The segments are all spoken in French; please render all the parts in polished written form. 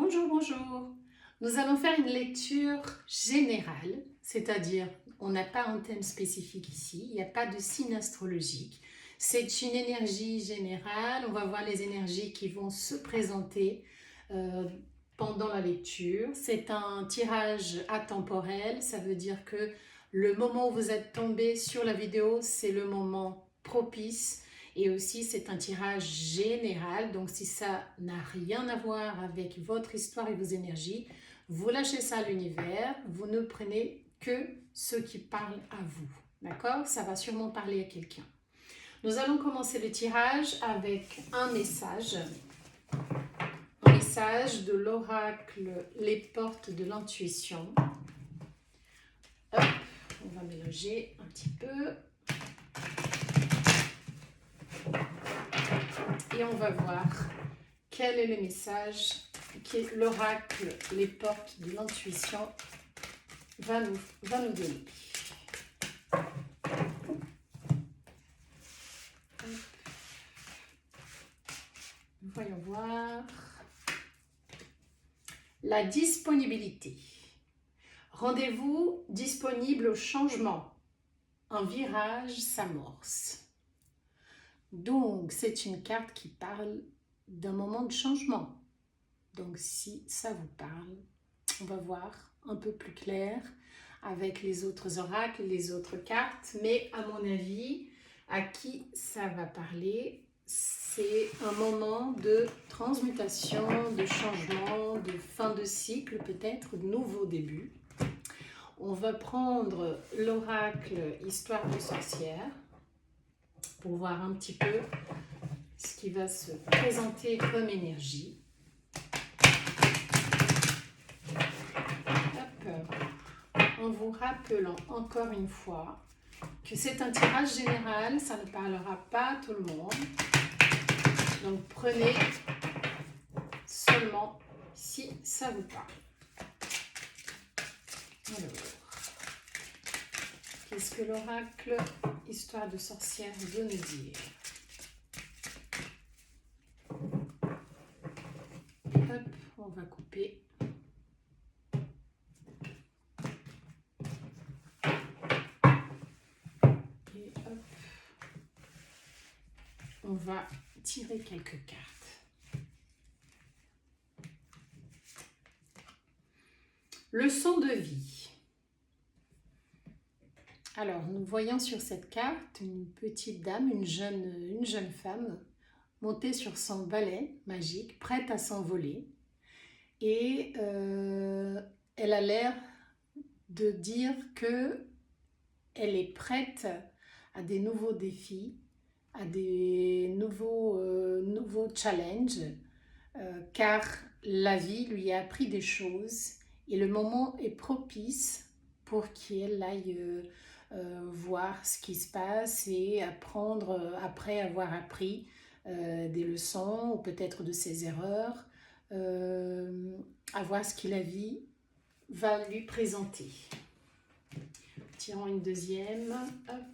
Bonjour, bonjour. Nous allons faire une lecture générale, c'est-à-dire on n'a pas un thème spécifique ici, il n'y a pas de signe astrologique. C'est une énergie générale, on va voir les énergies qui vont se présenter euh, pendant la lecture. C'est un tirage atemporel, ça veut dire que le moment où vous êtes tombé sur la vidéo, c'est le moment propice. Et aussi, c'est un tirage général, donc si ça n'a rien à voir avec votre histoire et vos énergies, vous lâchez ça à l'univers, vous ne prenez que ce qui parle à vous, d'accord? Ça va sûrement parler à quelqu'un. Nous allons commencer le tirage avec un message de l'oracle Les Portes de l'Intuition. Hop, on va mélanger un petit peu. Et on va voir quel est le message que l'oracle Les Portes de l'Intuition va nous donner. Voyons voir. La disponibilité. Rendez-vous disponible au changement. Un virage s'amorce. Donc, c'est une carte qui parle d'un moment de changement. Donc, si ça vous parle, on va voir un peu plus clair avec les autres oracles, les autres cartes. Mais à mon avis, à qui ça va parler, c'est un moment de transmutation, de changement, de fin de cycle, peut-être de nouveau début. On va prendre l'oracle Histoire de sorcière pour voir un petit peu ce qui va se présenter comme énergie. En vous rappelant encore une fois que c'est un tirage général, ça ne parlera pas à tout le monde. Donc prenez seulement si ça vous parle. Alors, qu'est-ce que l'oracle Histoire de sorcière veut nous dire? Hop, on va couper. Et hop, on va tirer quelques cartes. Leçon de vie. Alors, nous voyons sur cette carte une petite dame, une jeune femme, montée sur son balai magique, prête à s'envoler. Et elle a l'air de dire que elle est prête à des nouveaux défis, à des nouveaux challenges, car la vie lui a appris des choses et le moment est propice pour qu'elle aille voir ce qui se passe et apprendre, après avoir appris des leçons ou peut-être de ses erreurs, à voir ce que la vie va lui présenter. Tirons une deuxième. Hop.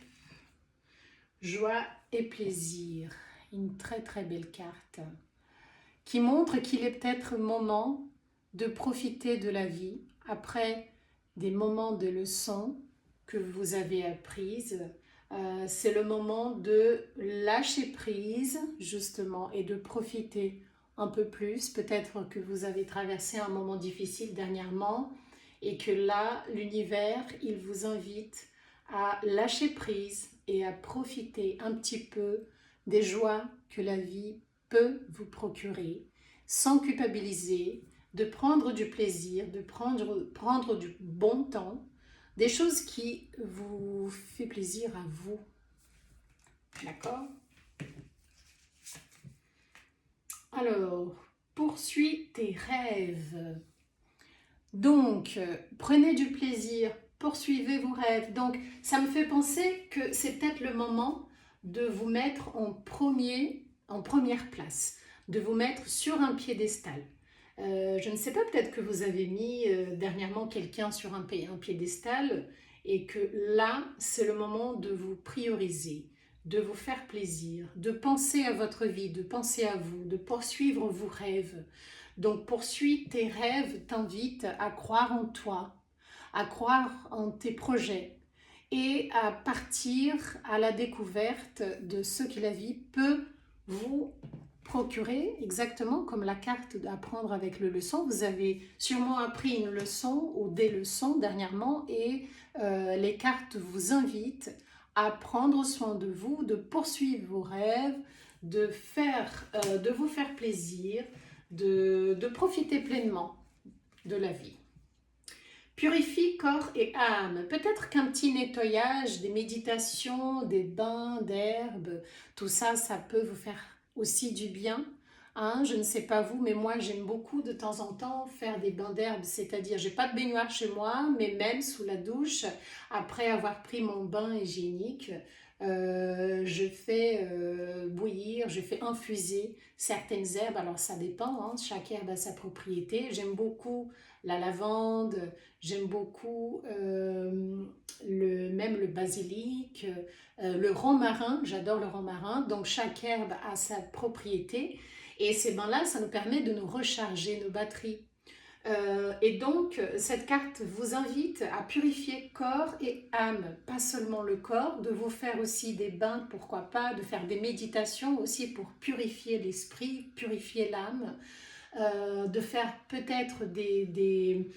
Joie et plaisir. Une très très belle carte qui montre qu'il est peut-être moment de profiter de la vie après des moments de leçons que vous avez apprises. C'est le moment de lâcher prise justement et de profiter un peu plus. Peut-être que vous avez traversé un moment difficile dernièrement et que là, l'univers, il vous invite à lâcher prise et à profiter un petit peu des joies que la vie peut vous procurer, sans culpabiliser, de prendre du plaisir, de prendre du bon temps, des choses qui vous font plaisir à vous. D'accord? Alors, poursuis tes rêves. Donc, prenez du plaisir, poursuivez vos rêves. Donc, ça me fait penser que c'est peut-être le moment de vous mettre en première place, de vous mettre sur un piédestal. Je ne sais pas, peut-être que vous avez mis dernièrement quelqu'un sur un piédestal et que là, c'est le moment de vous prioriser, de vous faire plaisir, de penser à votre vie, de penser à vous, de poursuivre vos rêves. Donc poursuis tes rêves, t'invite à croire en toi, à croire en tes projets et à partir à la découverte de ce que la vie peut vous procurer, exactement comme la carte d'apprendre avec le leçon. Vous avez sûrement appris une leçon ou des leçons dernièrement et les cartes vous invitent à prendre soin de vous, de poursuivre vos rêves, de vous faire plaisir, de profiter pleinement de la vie. Purifie corps et âme. Peut-être qu'un petit nettoyage, des méditations, des bains d'herbes, tout ça, ça peut vous faire aussi du bien. Hein, je ne sais pas vous, mais moi j'aime beaucoup de temps en temps faire des bains d'herbes, c'est-à-dire j'ai pas de baignoire chez moi, mais même sous la douche, après avoir pris mon bain hygiénique, je fais bouillir, je fais infuser certaines herbes. Alors ça dépend, hein, chaque herbe a sa propriété. J'aime beaucoup la lavande, j'aime beaucoup même le basilic, le romarin, j'adore le romarin. Donc chaque herbe a sa propriété et ces bains-là, ça nous permet de nous recharger nos batteries. Et donc, cette carte vous invite à purifier corps et âme, pas seulement le corps, de vous faire aussi des bains, pourquoi pas, de faire des méditations aussi pour purifier l'esprit, purifier l'âme, de faire peut-être des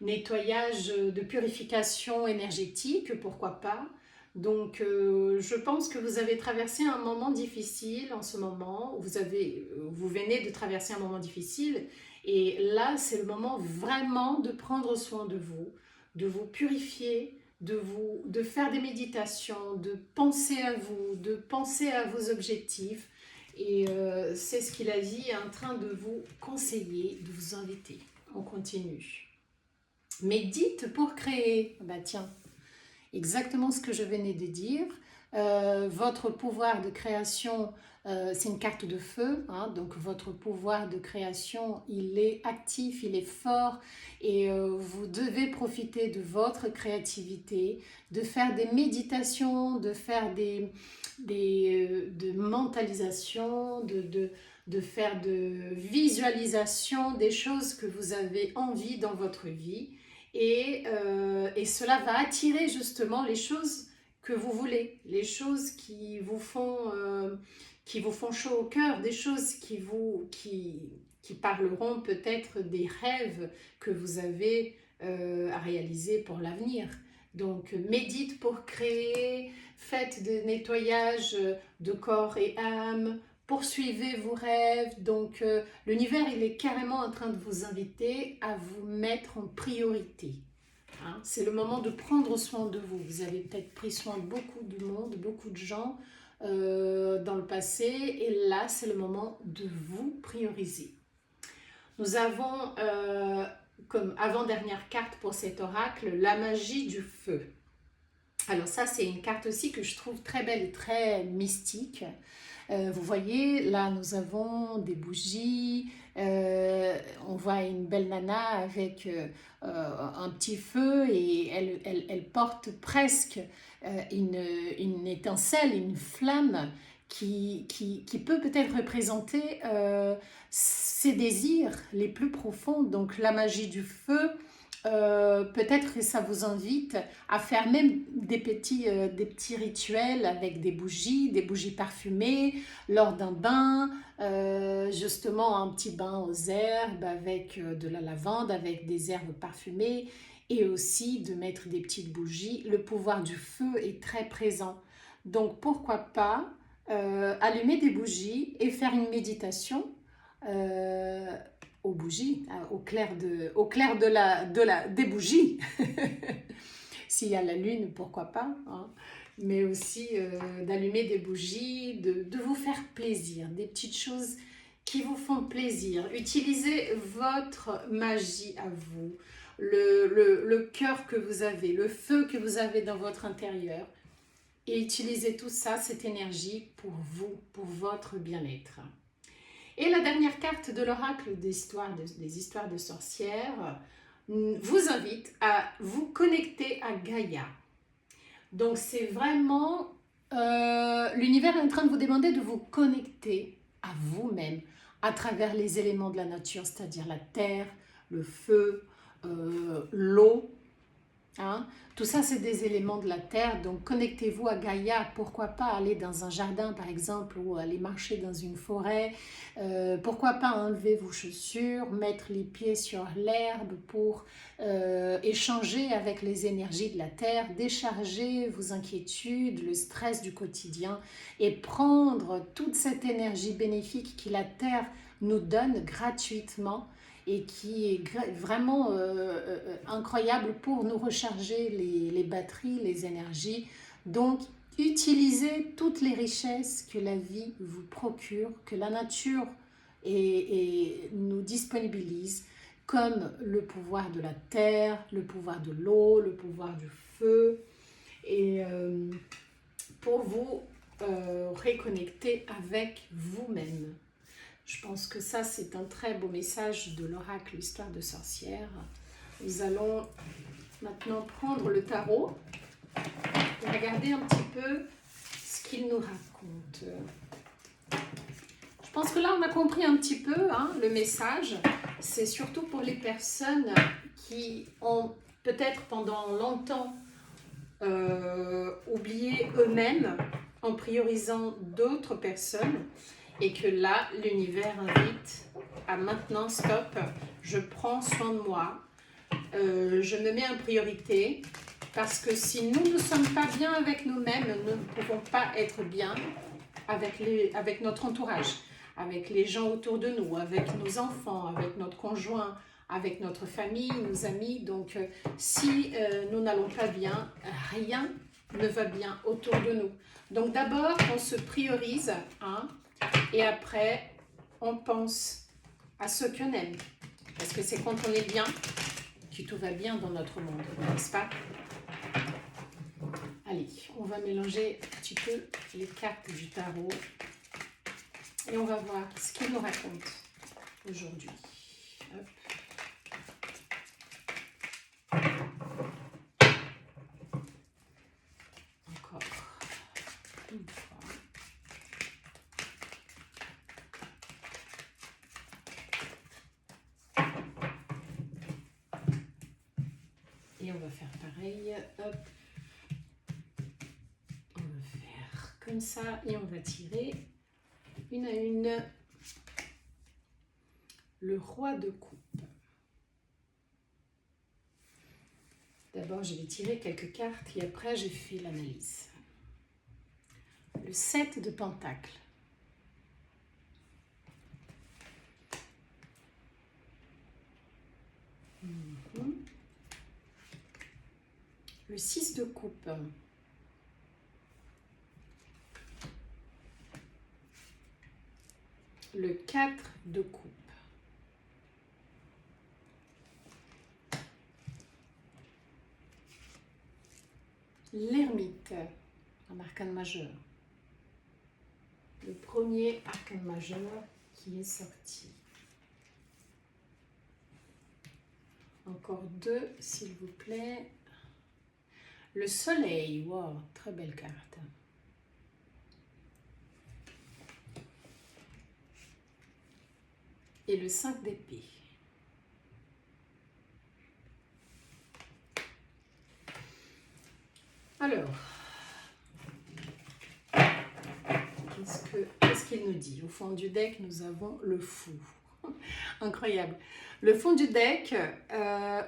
nettoyages de purification énergétique, pourquoi pas. Donc, je pense que vous avez traversé un moment difficile en ce moment, vous venez de traverser un moment difficile, et là, c'est le moment vraiment de prendre soin de vous purifier, de faire des méditations, de penser à vous, de penser à vos objectifs. Et c'est ce que la vie est en train de vous conseiller, de vous inviter. On continue. Médite pour créer. Bah tiens, exactement ce que je venais de dire. Votre pouvoir de création, c'est une carte de feu, hein, donc votre pouvoir de création, il est actif, il est fort et vous devez profiter de votre créativité, de faire des méditations, de faire de mentalisation, de faire de visualisation des choses que vous avez envie dans votre vie. Et cela va attirer justement les choses que vous voulez, les choses qui vous font chaud au cœur, des choses qui parleront peut-être des rêves que vous avez à réaliser pour l'avenir. Donc médite pour créer, faites des nettoyages de corps et âme, poursuivez vos rêves. Donc l'univers, il est carrément en train de vous inviter à vous mettre en priorité. Hein, c'est le moment de prendre soin de vous. Vous avez peut-être pris soin de beaucoup de monde, beaucoup de gens dans le passé. Et là, c'est le moment de vous prioriser. Nous avons, comme avant-dernière carte pour cet oracle, la magie du feu. Alors ça, c'est une carte aussi que je trouve très belle et très mystique. Vous voyez, là, nous avons des bougies, on voit une belle nana avec un petit feu et elle porte presque une étincelle, une flamme qui peut peut-être représenter ses désirs les plus profonds. Donc la magie du feu, peut-être que ça vous invite à faire même des petits rituels avec des bougies parfumées lors d'un bain, justement un petit bain aux herbes avec de la lavande, avec des herbes parfumées et aussi de mettre des petites bougies. Le pouvoir du feu est très présent. Donc pourquoi pas allumer des bougies et faire une méditation aux bougies, des bougies. S'il y a la lune, pourquoi pas, hein. Mais aussi d'allumer des bougies, de vous faire plaisir, des petites choses qui vous font plaisir. Utilisez votre magie à vous, le cœur que vous avez, le feu que vous avez dans votre intérieur. Et utilisez tout ça, cette énergie pour vous, pour votre bien-être. Et la dernière carte de l'oracle des histoires de sorcières vous invite à vous connecter à Gaïa. Donc c'est vraiment L'univers est en train de vous demander de vous connecter à vous-même à travers les éléments de la nature, c'est-à-dire la terre, le feu, l'eau. Hein? Tout ça, c'est des éléments de la terre, donc connectez-vous à Gaïa. Pourquoi pas aller dans un jardin, par exemple, ou aller marcher dans une forêt. Pourquoi pas enlever vos chaussures, mettre les pieds sur l'herbe pour échanger avec les énergies de la terre, décharger vos inquiétudes, le stress du quotidien et prendre toute cette énergie bénéfique que la terre nous donne gratuitement et qui est vraiment incroyable pour nous recharger les batteries, les énergies. Donc, utilisez toutes les richesses que la vie vous procure, que la nature nous disponibilise, comme le pouvoir de la terre, le pouvoir de l'eau, le pouvoir du feu, et pour vous reconnecter avec vous-même. Je pense que ça, c'est un très beau message de l'oracle Histoire de sorcière. Nous allons maintenant prendre le tarot et regarder un petit peu ce qu'il nous raconte. Je pense que là, on a compris un petit peu hein, le message. C'est surtout pour les personnes qui ont peut-être pendant longtemps oublié eux-mêmes en priorisant d'autres personnes. Et que là, l'univers invite à maintenant, stop, je prends soin de moi, je me mets en priorité, parce que si nous ne sommes pas bien avec nous-mêmes, nous ne pouvons pas être bien avec notre entourage, avec les gens autour de nous, avec nos enfants, avec notre conjoint, avec notre famille, nos amis. Donc, si nous n'allons pas bien, rien ne va bien autour de nous. Donc, d'abord, on se priorise, hein, et après, on pense à ce qu'on aime. Parce que c'est quand on est bien que tout va bien dans notre monde, n'est-ce pas? Allez, on va mélanger un petit peu les cartes du tarot. Et on va voir ce qu'il nous raconte aujourd'hui. Hop. Encore une fois. Et on va faire pareil, hop, on va faire comme ça et on va tirer une à une le roi de coupe. D'abord, je vais tirer quelques cartes et après, j'ai fait l'analyse. Le 7 de Pentacle. Le 6 de coupe. Le 4 de coupe. L'ermite, un arcane majeur. Le premier arcane majeur qui est sorti. Encore deux, s'il vous plaît. Le soleil, wow, très belle carte. Et le 5 d'épée. Alors, qu'est-ce qu'il nous dit? Au fond du deck, nous avons le fou. Incroyable. Le fond du deck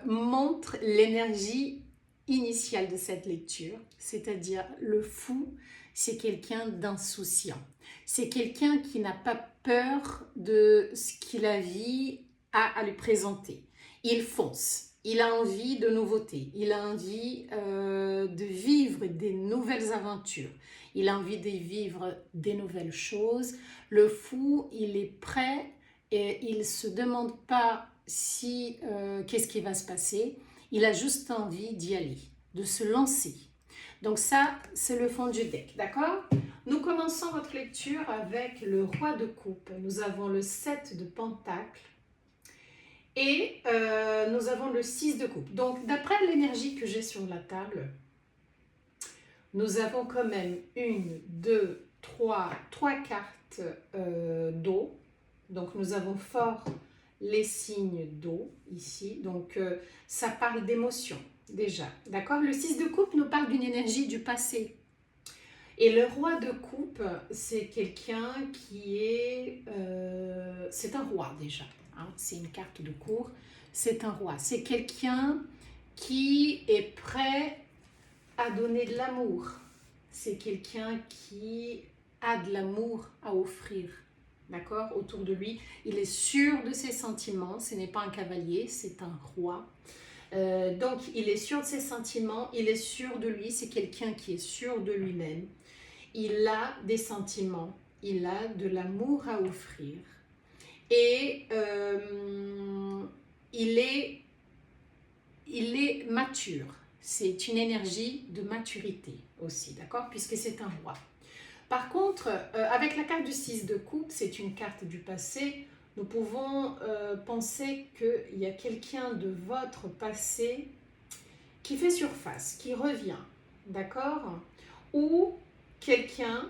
montre l'énergie initiale de cette lecture, c'est-à-dire le fou, c'est quelqu'un d'insouciant. C'est quelqu'un qui n'a pas peur de ce que la vie a à lui présenter. Il fonce. Il a envie de nouveautés, il a envie de vivre des nouvelles aventures, il a envie de vivre des nouvelles choses. Le fou, il est prêt et il ne se demande pas si qu'est-ce qui va se passer, il a juste envie d'y aller, de se lancer. Donc ça, c'est le fond du deck, d'accord? Nous commençons votre lecture avec le roi de coupe. Nous avons le 7 de pentacle. Et nous avons le 6 de coupe. Donc, d'après l'énergie que j'ai sur la table, nous avons quand même une, deux, trois cartes d'eau. Donc nous avons fort les signes d'eau ici. Donc ça parle d'émotion déjà. D'accord? Le 6 de coupe nous parle d'une énergie du passé. Et le roi de coupe, c'est quelqu'un qui est... c'est un roi déjà. Hein? C'est une carte de cour. C'est un roi. C'est quelqu'un qui est prêt à donner de l'amour. C'est quelqu'un qui a de l'amour à offrir. D'accord? Autour de lui. Il est sûr de ses sentiments. Ce n'est pas un cavalier, c'est un roi. Donc, il est sûr de ses sentiments. Il est sûr de lui. C'est quelqu'un qui est sûr de lui-même. Il a des sentiments. Il a de l'amour à offrir. Et il est mature. C'est une énergie de maturité aussi, d'accord? Puisque c'est un roi. Par contre, avec la carte du 6 de coupe, c'est une carte du passé, nous pouvons penser qu'il y a quelqu'un de votre passé qui fait surface, qui revient, d'accord? Ou quelqu'un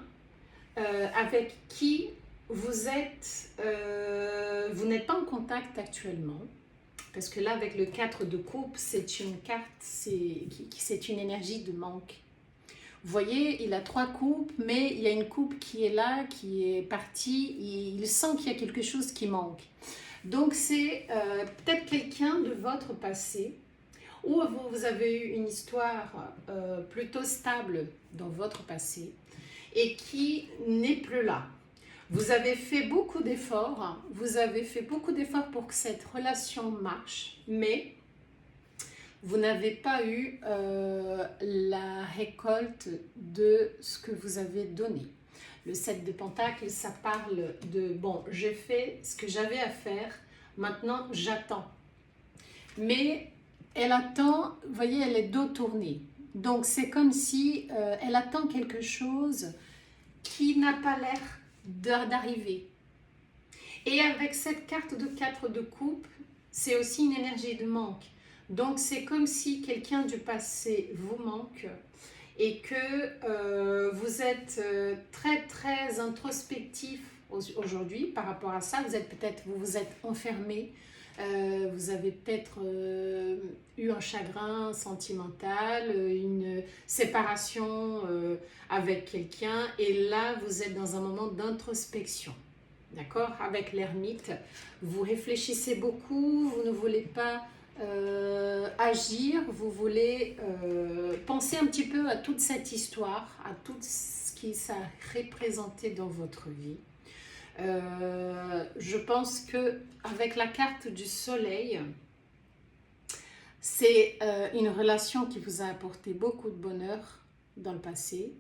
avec qui vous n'êtes pas en contact actuellement. Parce que là, avec le 4 de coupe, c'est une carte, c'est une énergie de manque. Vous voyez, il a 3 coupes, mais il y a une coupe qui est là, qui est partie, et il sent qu'il y a quelque chose qui manque. Donc, c'est peut-être quelqu'un de votre passé, ou vous avez eu une histoire plutôt stable dans votre passé, et qui n'est plus là. Vous avez fait beaucoup d'efforts, pour que cette relation marche, mais vous n'avez pas eu la récolte de ce que vous avez donné. Le 7 de Pentacle, ça parle de, bon, j'ai fait ce que j'avais à faire, maintenant j'attends. Mais elle attend, vous voyez, elle est dos tourné. Donc c'est comme si elle attend quelque chose qui n'a pas l'air d'arriver. Et avec cette carte de 4 de coupe, c'est aussi une énergie de manque. Donc c'est comme si quelqu'un du passé vous manque et que vous êtes très très introspectif aujourd'hui par rapport à ça. Vous vous êtes enfermé, vous avez peut-être eu un chagrin sentimental, une séparation avec quelqu'un et là vous êtes dans un moment d'introspection. D'accord? Avec l'ermite, vous réfléchissez beaucoup, vous ne voulez pas agir, vous voulez penser un petit peu à toute cette histoire, à tout ce qui ça a représenté dans votre vie. Je pense que avec la carte du soleil, c'est une relation qui vous a apporté beaucoup de bonheur dans le passé.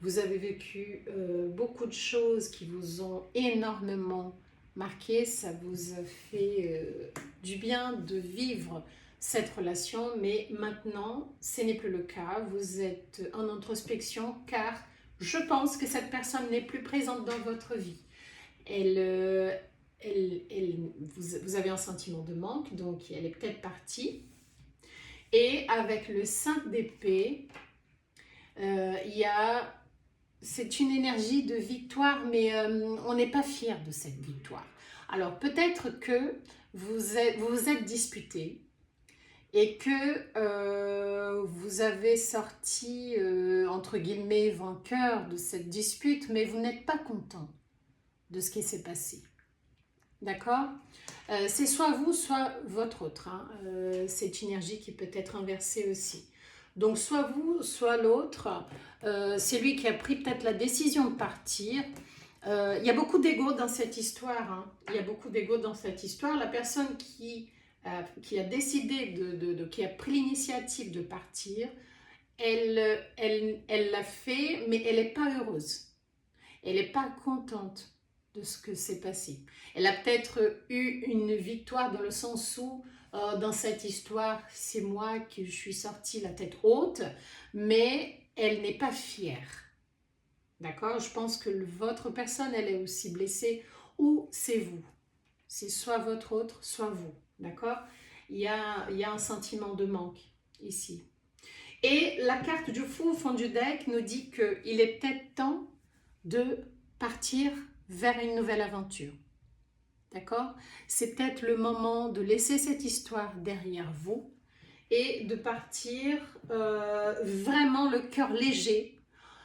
Vous avez vécu beaucoup de choses qui vous ont énormément marqué. Ça vous a fait du bien de vivre cette relation, mais maintenant, ce n'est plus le cas. Vous êtes en introspection car je pense que cette personne n'est plus présente dans votre vie. Vous avez un sentiment de manque, donc elle est peut-être partie. Et avec le 5 d'épée, c'est une énergie de victoire, mais on n'est pas fier de cette victoire. Alors peut-être que vous vous êtes disputé et que vous avez sorti, entre guillemets, vainqueur de cette dispute, mais vous n'êtes pas content de ce qui s'est passé. D'accord? C'est soit vous, soit votre autre. Hein. Cette énergie qui peut être inversée aussi. Donc, soit vous, soit l'autre. C'est lui qui a pris peut-être la décision de partir. Il y a beaucoup d'ego dans cette histoire. Hein. Il y a beaucoup d'ego dans cette histoire. La personne qui a décidé, qui a pris l'initiative de partir, elle l'a fait, mais elle n'est pas heureuse. Elle n'est pas contente de ce que s'est passé. Elle a peut-être eu une victoire dans le sens où dans cette histoire, c'est moi qui suis sortie la tête haute, mais elle n'est pas fière. D'accord? Je pense que votre personne, elle est aussi blessée, ou c'est vous. C'est soit votre autre, soit vous. D'accord? Il y a un sentiment de manque ici. Et la carte du fou au fond du deck nous dit qu'il est peut-être temps de partir vers une nouvelle aventure. D'accord? C'est peut-être le moment de laisser cette histoire derrière vous et de partir vraiment le cœur léger,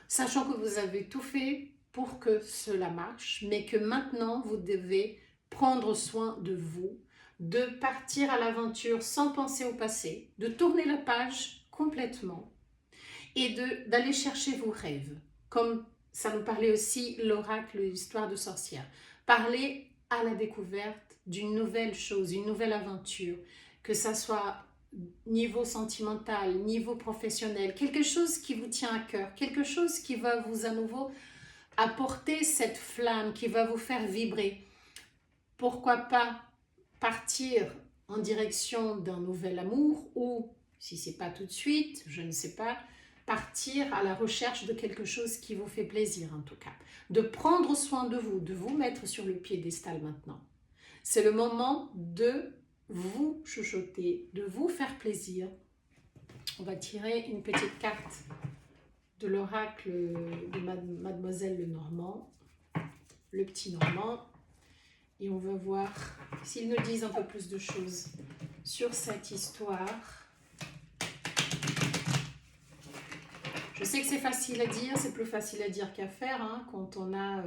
sachant que vous avez tout fait pour que cela marche, mais que maintenant vous devez prendre soin de vous, de partir à l'aventure sans penser au passé, de tourner la page complètement et d'aller chercher vos rêves, comme ça nous parlait aussi l'oracle, l'histoire de sorcière. Parler à la découverte d'une nouvelle chose, une nouvelle aventure, que ça soit niveau sentimental, niveau professionnel, quelque chose qui vous tient à cœur, quelque chose qui va vous à nouveau apporter cette flamme, qui va vous faire vibrer. Pourquoi pas partir en direction d'un nouvel amour ou, si c'est pas tout de suite, je ne sais pas, partir à la recherche de quelque chose qui vous fait plaisir en tout cas. De prendre soin de vous mettre sur le piédestal maintenant. C'est le moment de vous chuchoter, de vous faire plaisir. On va tirer une petite carte de l'oracle de Mademoiselle Lenormand, le petit Normand. Et on va voir s'ils nous disent un peu plus de choses sur cette histoire. Je sais que c'est facile à dire, c'est plus facile à dire qu'à faire, hein, quand on a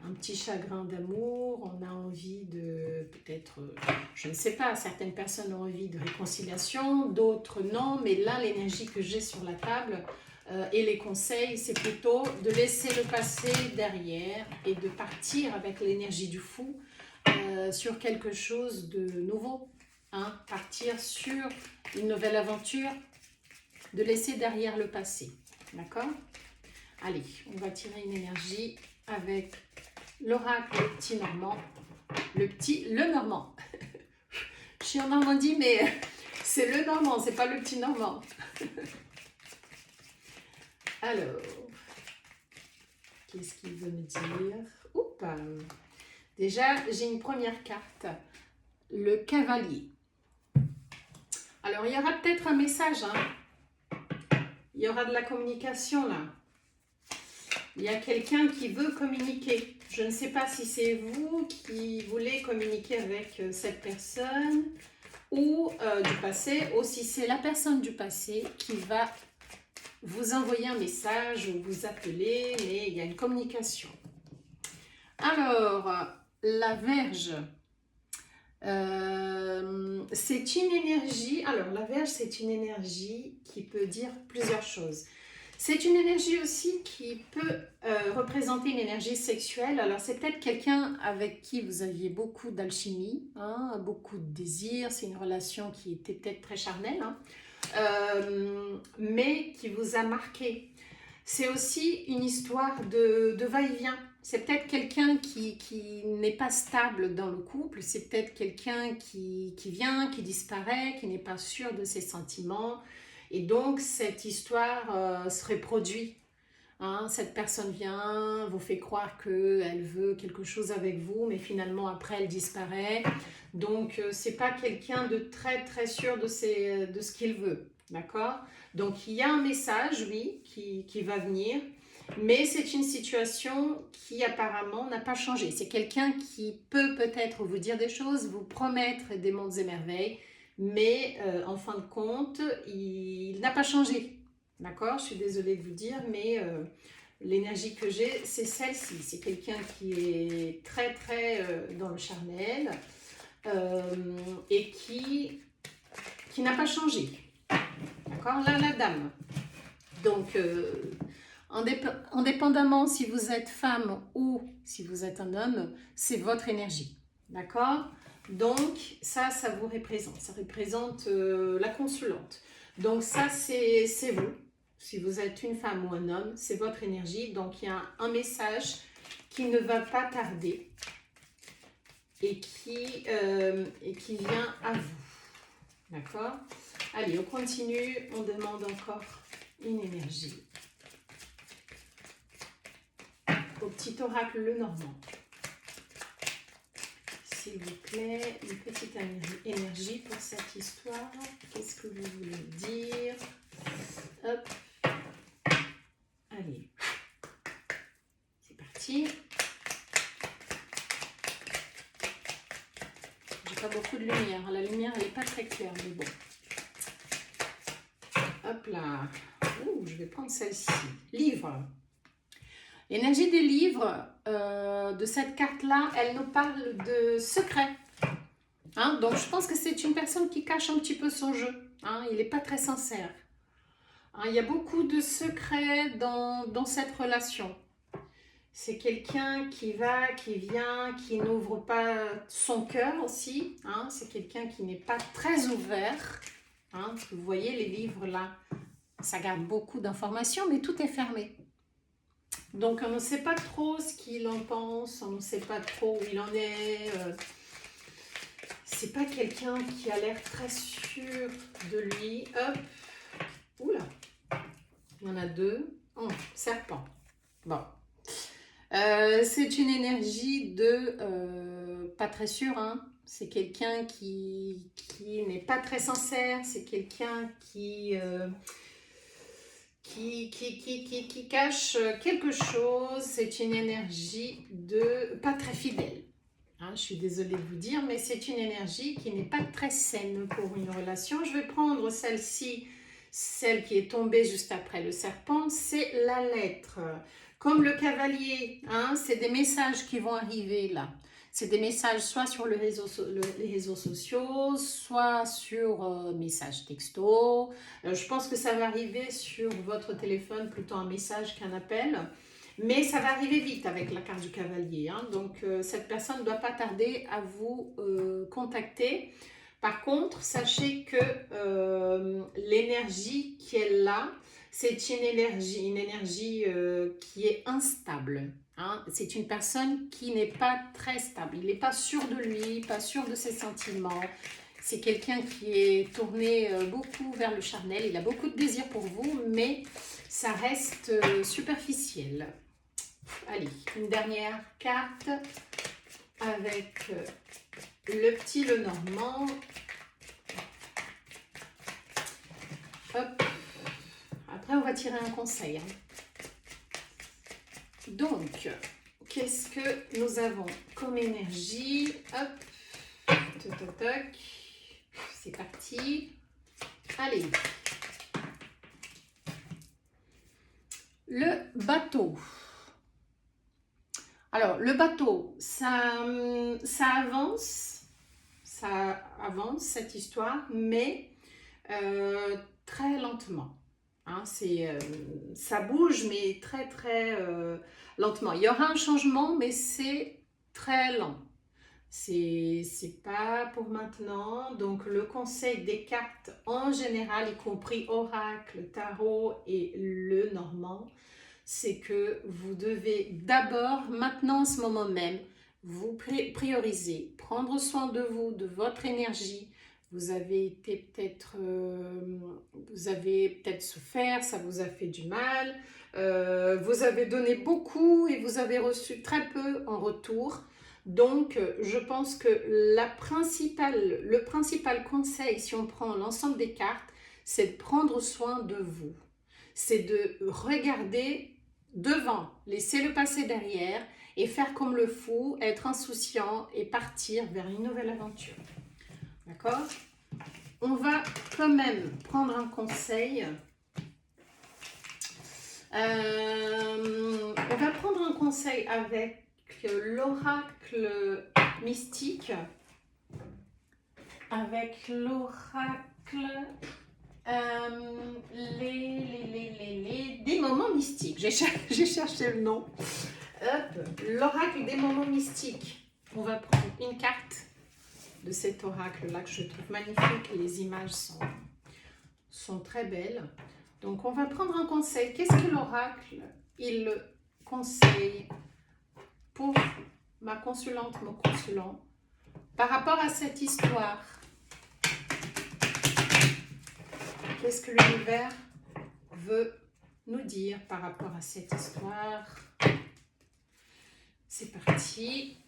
un petit chagrin d'amour, on a envie de, peut-être, je ne sais pas, certaines personnes ont envie de réconciliation, d'autres non, mais là, l'énergie que j'ai sur la table et les conseils, c'est plutôt de laisser le passé derrière et de partir avec l'énergie du fou sur quelque chose de nouveau, hein, partir sur une nouvelle aventure, de laisser derrière le passé, d'accord? Allez, on va tirer une énergie avec l'oracle le petit Normand, le Normand. Je suis en Normandie, mais c'est le Normand, c'est pas le petit Normand. Alors, qu'est-ce qu'il veut me dire? Oups. Déjà, j'ai une première carte, le cavalier. Alors, il y aura peut-être un message, hein. Il y aura de la communication là. Il y a quelqu'un qui veut communiquer. Je ne sais pas si c'est vous qui voulez communiquer avec cette personne ou du passé, ou si c'est la personne du passé qui va vous envoyer un message ou vous appeler, mais il y a une communication. Alors, la Vierge, c'est une énergie, alors la Vierge c'est une énergie qui peut dire plusieurs choses. C'est une énergie aussi qui peut représenter une énergie sexuelle. Alors c'est peut-être quelqu'un avec qui vous aviez beaucoup d'alchimie, hein, beaucoup de désir, c'est une relation qui était peut-être très charnelle, hein, mais qui vous a marqué. C'est aussi une histoire de va-et-vient. C'est peut-être quelqu'un qui n'est pas stable dans le couple, c'est peut-être quelqu'un qui vient, qui disparaît, qui n'est pas sûr de ses sentiments. Et donc, cette histoire se reproduit. Hein, cette personne vient, vous fait croire qu'elle veut quelque chose avec vous, mais finalement, après, elle disparaît. Donc, c'est pas quelqu'un de très, très sûr de ce qu'il veut. D'accord? Donc, il y a un message, oui, qui va venir. Mais c'est une situation qui apparemment n'a pas changé. C'est quelqu'un qui peut peut-être vous dire des choses, vous promettre des mondes et merveilles, mais en fin de compte, il n'a pas changé. D'accord? Je suis désolée de vous dire, mais l'énergie que j'ai, c'est celle-ci. C'est quelqu'un qui est très, très dans le charnel et qui n'a pas changé. D'accord? Là, la dame. Donc, indépendamment si vous êtes femme ou si vous êtes un homme, c'est votre énergie. D'accord? Donc, ça vous représente. Ça représente la consulante. Donc, ça, c'est vous. Si vous êtes une femme ou un homme, c'est votre énergie. Donc, il y a un message qui ne va pas tarder et qui vient à vous. D'accord? Allez, on continue. On demande encore une énergie au petit oracle Lenormand. S'il vous plaît, une petite énergie pour cette histoire. Qu'est-ce que vous voulez dire? Hop. Allez. C'est parti. J'ai pas beaucoup de lumière. La lumière, elle n'est pas très claire, mais bon. Hop là. Ouh, je vais prendre celle-ci. Livre. L'énergie des livres de cette carte-là, elle nous parle de secret. Hein, donc, je pense que c'est une personne qui cache un petit peu son jeu. Hein, il n'est pas très sincère. Hein, il y a beaucoup de secrets dans cette relation. C'est quelqu'un qui va, qui vient, qui n'ouvre pas son cœur aussi. Hein, c'est quelqu'un qui n'est pas très ouvert. Hein, vous voyez, les livres là, ça garde beaucoup d'informations, mais tout est fermé. Donc, on ne sait pas trop ce qu'il en pense, on ne sait pas trop où il en est. C'est pas quelqu'un qui a l'air très sûr de lui. Hop. Oula. Il y en a deux. Oh, serpent. Bon. C'est une énergie de pas très sûre. Hein. C'est quelqu'un qui n'est pas très sincère. C'est quelqu'un qui cache quelque chose. C'est une énergie de pas très fidèle. Hein, je suis désolée de vous dire, mais c'est une énergie qui n'est pas très saine pour une relation. Je vais prendre celle-ci, celle qui est tombée juste après le serpent, c'est la lettre. Comme le cavalier, hein, c'est des messages qui vont arriver là. C'est des messages soit sur les réseaux sociaux, soit sur messages texto. Je pense que ça va arriver sur votre téléphone, plutôt un message qu'un appel. Mais ça va arriver vite avec la carte du cavalier. Hein. Donc, cette personne ne doit pas tarder à vous contacter. Par contre, sachez que l'énergie qu'elle a, c'est une énergie qui est instable. Hein. C'est une personne qui n'est pas très stable. Il n'est pas sûr de lui, pas sûr de ses sentiments. C'est quelqu'un qui est tourné beaucoup vers le charnel. Il a beaucoup de désir pour vous, mais ça reste superficiel. Allez, une dernière carte avec le petit Lenormand. Hop. Après, on va tirer un conseil. Hein. Donc, qu'est-ce que nous avons comme énergie? Hop. Toc, toc, toc. C'est parti. Allez. Le bateau. Alors, le bateau, ça avance cette histoire, mais très lentement. Hein, ça bouge, mais très, très lentement. Il y aura un changement, mais c'est très lent. C'est pas pour maintenant. Donc, le conseil des cartes en général, y compris oracle, tarot et le normand, c'est que vous devez d'abord, maintenant, en ce moment même, vous prioriser, prendre soin de vous, de votre énergie. Vous avez peut-être souffert, ça vous a fait du mal. Vous avez donné beaucoup et vous avez reçu très peu en retour. Donc, je pense que le principal conseil, si on prend l'ensemble des cartes, c'est de prendre soin de vous. C'est de regarder devant, laisser le passé derrière et faire comme le fou, être insouciant et partir vers une nouvelle aventure. D'accord? On va quand même prendre un conseil. On va prendre un conseil avec l'oracle mystique. Avec l'oracle... des moments mystiques. J'ai cherché le nom. L'oracle des moments mystiques. On va prendre une carte de cet oracle-là que je trouve magnifique. Les images sont très belles. Donc, on va prendre un conseil. Qu'est-ce que l'oracle, il conseille pour ma consulante, mon consulant, par rapport à cette histoire? Qu'est-ce que l'univers veut nous dire par rapport à cette histoire? C'est parti.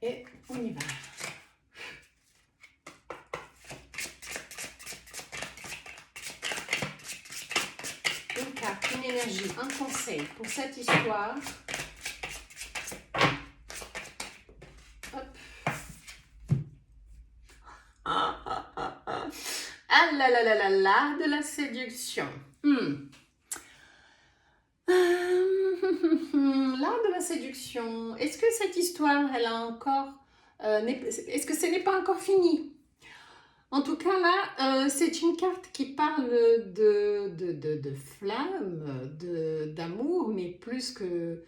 Et on y va. un conseil pour cette histoire. Hop. Ah là là là là là, de la séduction. L'art de la séduction. Est-ce que cette histoire, elle a encore... est-ce que ce n'est pas encore fini? En tout cas, là, c'est une carte qui parle de flamme, d'amour, mais plus que...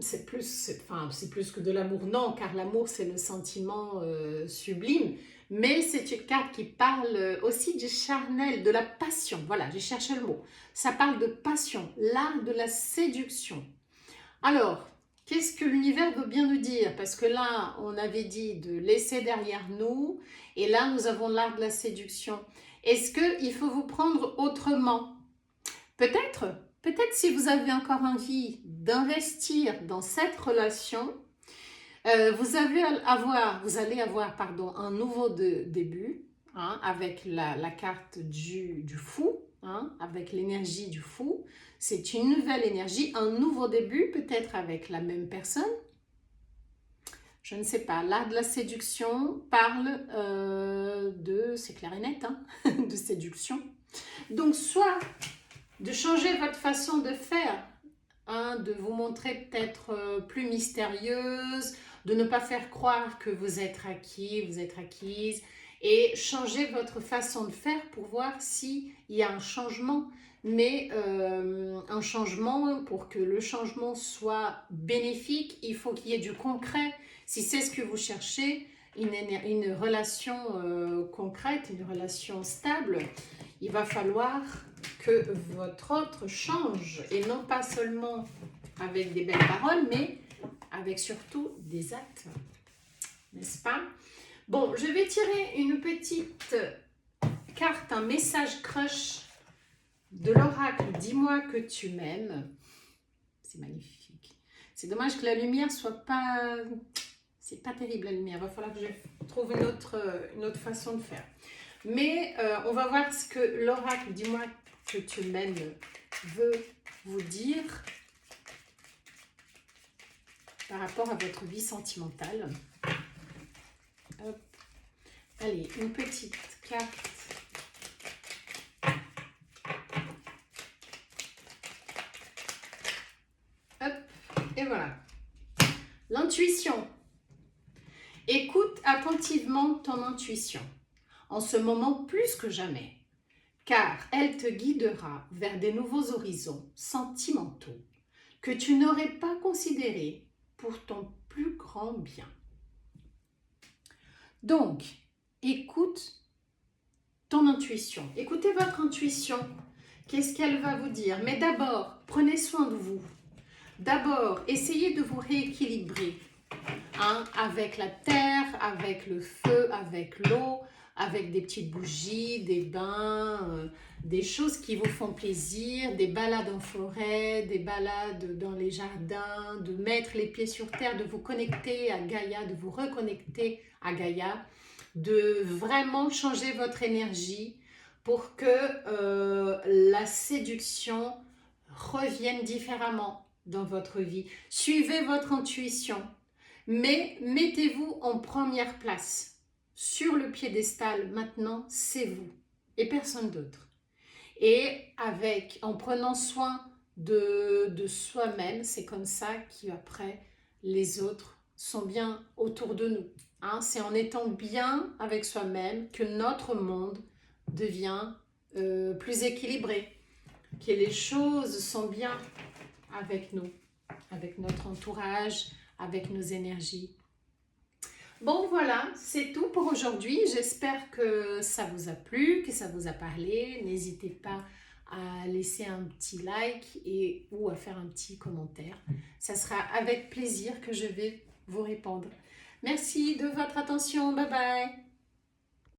c'est plus que de l'amour, non, car l'amour, c'est le sentiment sublime. Mais c'est une carte qui parle aussi du charnel, de la passion. Voilà, j'ai cherché le mot. Ça parle de passion, l'art de la séduction. Alors, qu'est-ce que l'univers veut bien nous dire? Parce que là, on avait dit de laisser derrière nous, et là, nous avons l'art de la séduction. Est-ce qu'il faut vous prendre autrement? Peut-être si vous avez encore envie d'investir dans cette relation, vous allez avoir un nouveau début, hein, avec la carte du fou, hein, avec l'énergie du fou. C'est une nouvelle énergie, un nouveau début, peut-être avec la même personne. Je ne sais pas, l'art de la séduction parle c'est clair et net, hein, de séduction. Donc, soit de changer votre façon de faire, hein, de vous montrer peut-être plus mystérieuse, de ne pas faire croire que vous êtes acquis, vous êtes acquise, et changer votre façon de faire pour voir s'il y a un changement. Mais un changement, pour que le changement soit bénéfique, il faut qu'il y ait du concret. Si c'est ce que vous cherchez, une relation concrète, une relation stable, il va falloir que votre autre change, et non pas seulement avec des belles paroles, mais avec surtout des actes, n'est-ce pas? Bon, je vais tirer une petite carte, un message crush de l'oracle. Dis-moi que tu m'aimes. C'est magnifique. C'est dommage que la lumière soit pas... C'est pas terrible la lumière. Il va falloir que je trouve une autre façon de faire. Mais on va voir ce que l'oracle, dis-moi que tu m'aimes, veut vous dire par rapport à votre vie sentimentale. Hop. Allez, une petite carte. Hop, et voilà. L'intuition. Écoute attentivement ton intuition, en ce moment plus que jamais, car elle te guidera vers des nouveaux horizons sentimentaux que tu n'aurais pas considérés pour ton plus grand bien. Donc, écoute ton intuition. Écoutez votre intuition. Qu'est-ce qu'elle va vous dire? Mais d'abord, prenez soin de vous. D'abord, essayez de vous rééquilibrer, hein, avec la terre, avec le feu, avec l'eau, avec des petites bougies, des bains, des choses qui vous font plaisir, des balades en forêt, des balades dans les jardins, de mettre les pieds sur terre, de vous connecter à Gaïa, de vous reconnecter à Gaïa, de vraiment changer votre énergie pour que la séduction revienne différemment dans votre vie. Suivez votre intuition, mais mettez-vous en première place. Sur le piédestal, maintenant, c'est vous et personne d'autre. Et en prenant soin de soi-même, c'est comme ça qu'après, les autres sont bien autour de nous. Hein, c'est en étant bien avec soi-même que notre monde devient plus équilibré, que les choses sont bien avec nous, avec notre entourage, avec nos énergies. Bon, voilà, c'est tout pour aujourd'hui. J'espère que ça vous a plu, que ça vous a parlé. N'hésitez pas à laisser un petit like ou à faire un petit commentaire. Ça sera avec plaisir que je vais vous répondre. Merci de votre attention. Bye bye.